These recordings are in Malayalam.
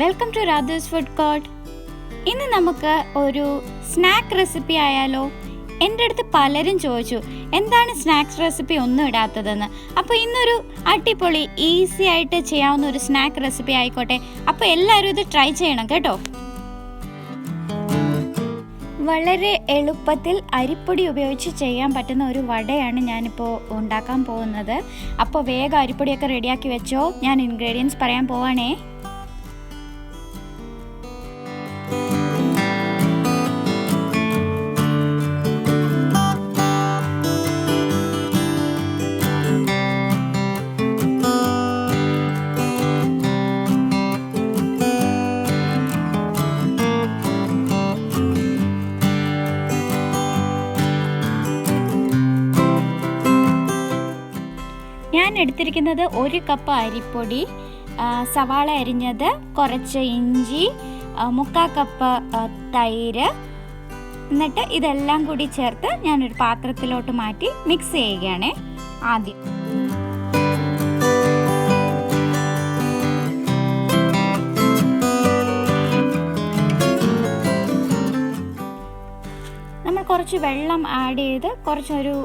Welcome to Radhe's food court. ഇന്ന് നമുക്ക് ഒരു സ്നാക്ക് റെസിപ്പി ആയാലോ? എൻ്റെ അടുത്ത് പലരും ചോദിച്ചു എന്താണ് സ്നാക്സ് റെസിപ്പി ഒന്നും ഇടാത്തതെന്ന്. അപ്പോൾ ഇന്നൊരു അടിപൊളി ഈസി ആയിട്ട് ചെയ്യാവുന്ന ഒരു സ്നാക്ക് റെസിപ്പി ആയിക്കോട്ടെ. അപ്പോൾ എല്ലാവരും ഇത് ട്രൈ ചെയ്യണം കേട്ടോ. വളരെ എളുപ്പത്തിൽ അരിപ്പൊടി ഉപയോഗിച്ച് ചെയ്യാൻ പറ്റുന്ന ഒരു വടയാണ് ഞാനിപ്പോൾ ഉണ്ടാക്കാൻ പോകുന്നത്. അപ്പോൾ വേഗം അരിപ്പൊടിയൊക്കെ റെഡിയാക്കി വെച്ചോ. ഞാൻ ഇൻഗ്രീഡിയൻസ് പറയാൻ പോവാണേ. ഞാൻ എടുത്തിരിക്കുന്നത് 1 കപ്പ് അരിപ്പൊടി, സവാള അരിഞ്ഞത്, കുറച്ച് ഇഞ്ചി, 3/4 കപ്പ് തൈര്. എന്നിട്ട് ഇതെല്ലാം കൂടി ചേർത്ത് ഞാനൊരു പാത്രത്തിലോട്ട് മാറ്റി മിക്സ് ചെയ്യുകയാണ്. ആദ്യം നമ്മൾ കുറച്ച് വെള്ളം ആഡ് ചെയ്ത് കുറച്ചൊരു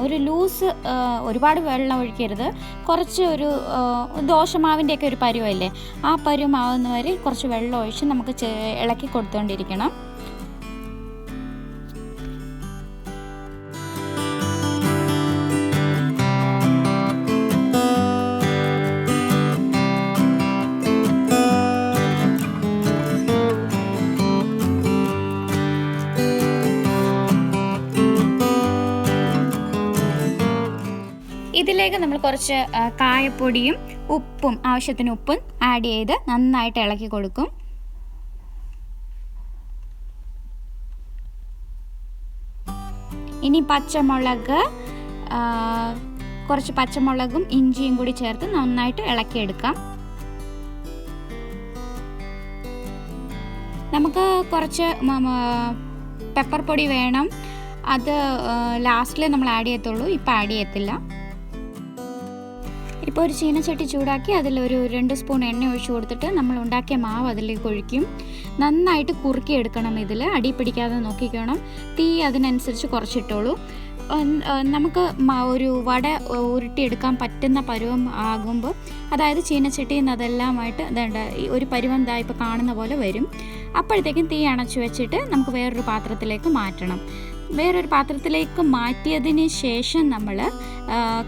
ഒരു ലൂസ്, ഒരുപാട് വെള്ളം ഒഴിക്കരുത്. കുറച്ച് ഒരു ദോശമാവിൻ്റെയൊക്കെ ഒരു പരുവല്ലേ, ആ പരുവമാവുന്ന വരെ കുറച്ച് വെള്ളം ഒഴിച്ച് നമുക്ക് ഇളക്കി കൊടുത്തുകൊണ്ടിരിക്കണം. ഇതിലേക്ക് നമ്മൾ കുറച്ച് കായപ്പൊടിയും ഉപ്പും, ആവശ്യത്തിന് ഉപ്പും ആഡ് ചെയ്ത് നന്നായിട്ട് ഇളക്കി കൊടുക്കും. ഇനി പച്ചമുളക്, കുറച്ച് പച്ചമുളകും ഇഞ്ചിയും കൂടി ചേർത്ത് നന്നായിട്ട് ഇളക്കിയെടുക്കാം. നമുക്ക് കുറച്ച് പെപ്പർ പൊടി വേണം. അത് ലാസ്റ്റിൽ നമ്മൾ ആഡ് ചെയ്യത്തുള്ളൂ, ഇപ്പം ആഡ് ചെയ്യത്തില്ല. ഇപ്പോൾ ഒരു ചീനച്ചട്ടി ചൂടാക്കി അതിലൊരു 2 സ്പൂൺ എണ്ണ ഒഴിച്ച് കൊടുത്തിട്ട് നമ്മൾ ഉണ്ടാക്കിയ മാവ് അതിലേക്ക് ഒഴിക്കും. നന്നായിട്ട് കുറുക്കിയെടുക്കണം. ഇതിൽ അടി പിടിക്കാതെ നോക്കിക്കണം. തീ അതിനനുസരിച്ച് കുറച്ചിട്ടോളൂ. നമുക്ക് ഒരു വട ഉരുട്ടിയെടുക്കാൻ പറ്റുന്ന പരുവം ആകുമ്പോൾ, അതായത് ചീനച്ചട്ടിയിൽ നിന്ന് അതെല്ലാമായിട്ട് ഒരു പരുവം ഇപ്പോൾ കാണുന്ന പോലെ വരും. അപ്പോഴത്തേക്കും തീ അണച്ചു വെച്ചിട്ട് നമുക്ക് വേറൊരു പാത്രത്തിലേക്ക് മാറ്റണം. വേറൊരു പാത്രത്തിലേക്ക് മാറ്റിയതിന് ശേഷം നമ്മൾ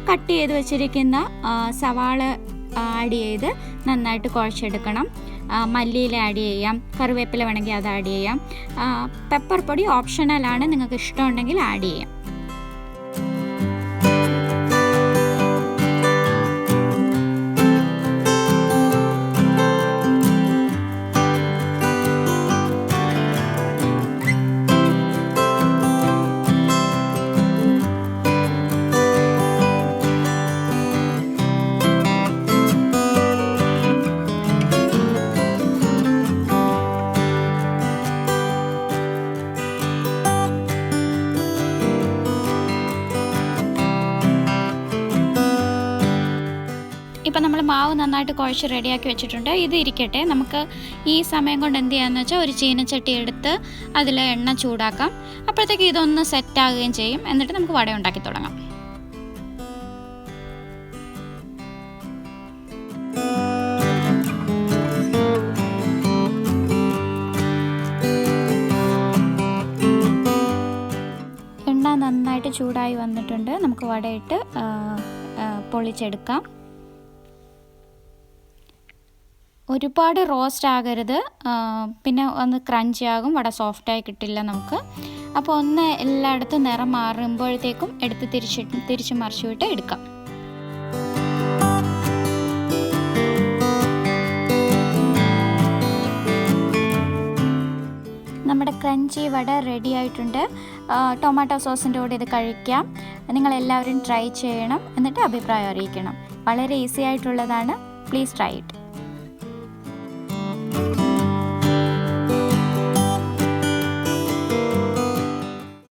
കട്ട് ചെയ്ത് വെച്ചിരിക്കുന്ന സവാള ആഡ് ചെയ്ത് നന്നായിട്ട് കുഴച്ചെടുക്കണം. മല്ലിയില ആഡ് ചെയ്യാം, കറിവേപ്പില വേണമെങ്കിൽ അത് ആഡ് ചെയ്യാം. പെപ്പർ പൊടി ഓപ്ഷണലാണ്, നിങ്ങൾക്ക് ഇഷ്ടമുണ്ടെങ്കിൽ ആഡ് ചെയ്യാം. ഇപ്പം നമ്മൾ മാവ് നന്നായിട്ട് കുഴച്ച് റെഡിയാക്കി വെച്ചിട്ടുണ്ട്. ഇത് ഇരിക്കട്ടെ. നമുക്ക് ഈ സമയം കൊണ്ട് എന്ത് ചെയ്യാമെന്ന് വെച്ചാൽ ഒരു ചീനച്ചട്ടി എടുത്ത് അതിൽ എണ്ണ ചൂടാക്കാം. അപ്പോഴത്തേക്ക് ഇതൊന്ന് സെറ്റാകുകയും ചെയ്യും. എന്നിട്ട് നമുക്ക് വട ഉണ്ടാക്കി തുടങ്ങാം. എണ്ണ നന്നായിട്ട് ചൂടായി വന്നിട്ടുണ്ട്. നമുക്ക് വടയിട്ട് പൊളിച്ചെടുക്കാം. ഒരുപാട് റോസ്റ്റ് ആകരുത്, പിന്നെ ഒന്ന് ക്രഞ്ചി ആകും, വട സോഫ്റ്റായി കിട്ടില്ല നമുക്ക്. അപ്പോൾ ഒന്ന് എല്ലായിടത്തും നിറം മാറുമ്പോഴത്തേക്കും എടുത്ത് തിരിച്ച് മറിച്ച് വിട്ട് എടുക്കാം. നമ്മുടെ ക്രഞ്ചി വട റെഡി ആയിട്ടുണ്ട്. ടൊമാറ്റോ സോസിൻ്റെ കൂടെ ഇത് കഴിക്കാം. നിങ്ങളെല്ലാവരും ട്രൈ ചെയ്യണം, എന്നിട്ട് അഭിപ്രായം അറിയിക്കണം. വളരെ ഈസി ആയിട്ടുള്ളതാണ്. Please try it.